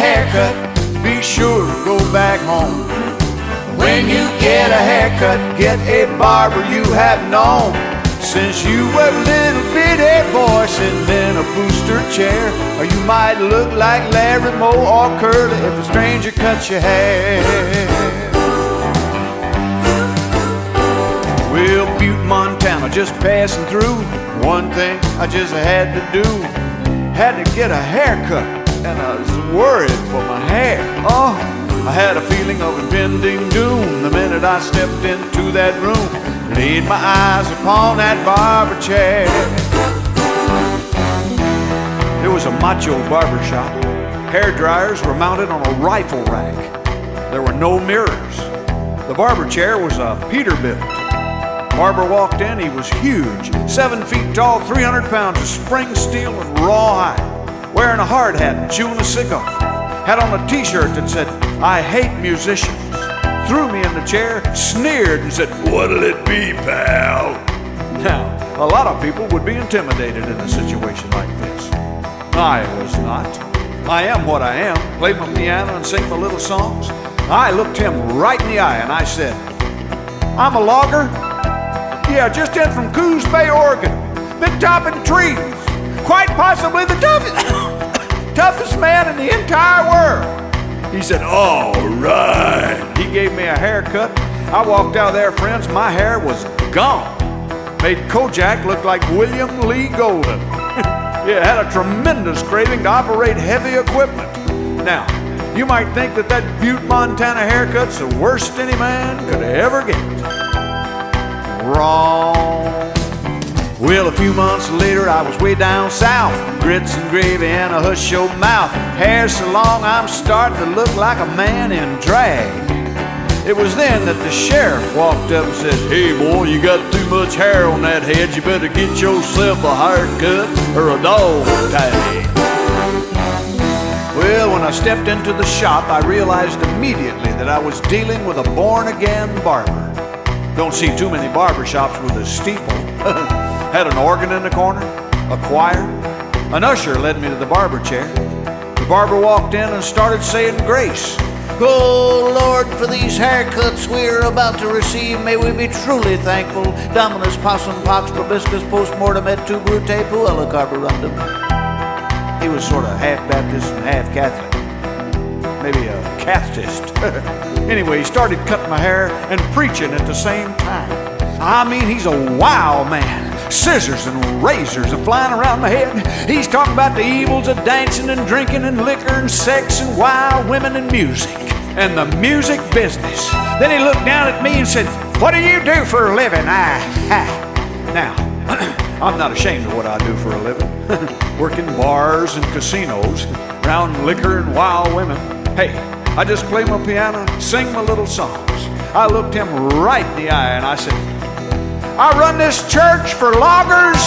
haircut, be sure to go back home. When you get a haircut, get a barber you have known. Since you were a little bitty boy sitting in a booster chair, or you might look like Larry Moe or Curly if a stranger cuts your hair. Well, Butte, Montana, just passing through. One thing I just had to do, had to get a haircut, and I was worried for my hair. Oh, I had a feeling of impending doom the minute I stepped into that room, laid my eyes upon that barber chair. It was a macho barber shop. Hair dryers were mounted on a rifle rack. There were no mirrors. The barber chair was a Peterbilt. Barber walked in, he was huge, 7 feet tall, 300 pounds of spring steel and rawhide, wearing a hard hat and chewing a cigar. Had on a t-shirt that said, "I hate musicians." Threw me in the chair, sneered and said, "What'll it be, pal?" Now, a lot of people would be intimidated in a situation like this. I was not. I am what I am, played my piano and sing my little songs. I looked him right in the eye and I said, "I'm a logger. Yeah, just in from Coos Bay, Oregon. Been topping trees. Quite possibly the toughest man in the entire world." He said, "All right." He gave me a haircut. I walked out of there, friends. My hair was gone. Made Kojak look like William Lee Golden. Yeah, had a tremendous craving to operate heavy equipment. Now, you might think that Butte, Montana haircut's the worst any man could ever get. Wrong. Well, a few months later, I was way down south. Grits and gravy and a hush your mouth. Hair so long, I'm starting to look like a man in drag. It was then that the sheriff walked up and said, "Hey, boy, you got too much hair on that head. You better get yourself a haircut or a dog tag." Well, when I stepped into the shop, I realized immediately that I was dealing with a born-again barber. Don't see too many barber shops with a steeple. Had an organ in the corner, a choir. An usher led me to the barber chair. The barber walked in and started saying grace. "Oh, Lord, for these haircuts we're about to receive, may we be truly thankful. Dominus possum pox probiscus postmortem et tu brute puella carborundum." He was sort of half Baptist and half Catholic. Maybe a Cathetist. Anyway, he started cutting my hair and preaching at the same time. I mean, he's a wild man. Scissors and razors are flying around my head. He's talking about the evils of dancing and drinking and liquor and sex and wild women and music. And the music business. Then he looked down at me and said, "What do you do for a living?" Now, I'm not ashamed of what I do for a living. Work in bars and casinos, around liquor and wild women. Hey, I just play my piano, sing my little songs. I looked him right in the eye and I said, "I run this church for loggers."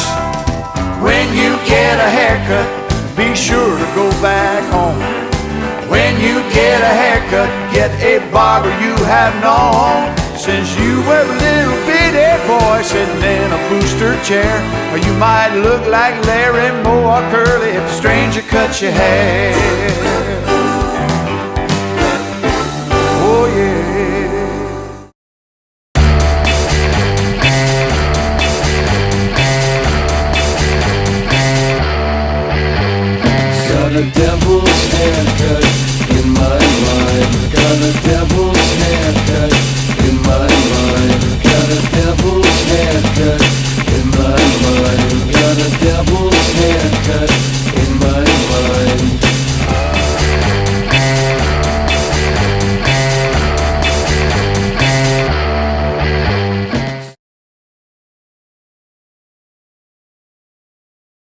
When you get a haircut, be sure to go back home. When you get a haircut, get a barber you have known. Since you were a little bitty boy sitting in a booster chair, or you might look like Larry Moe or Curly if a stranger cuts your hair. Oh yeah. Got a devil's haircut in my mind. Got a devil's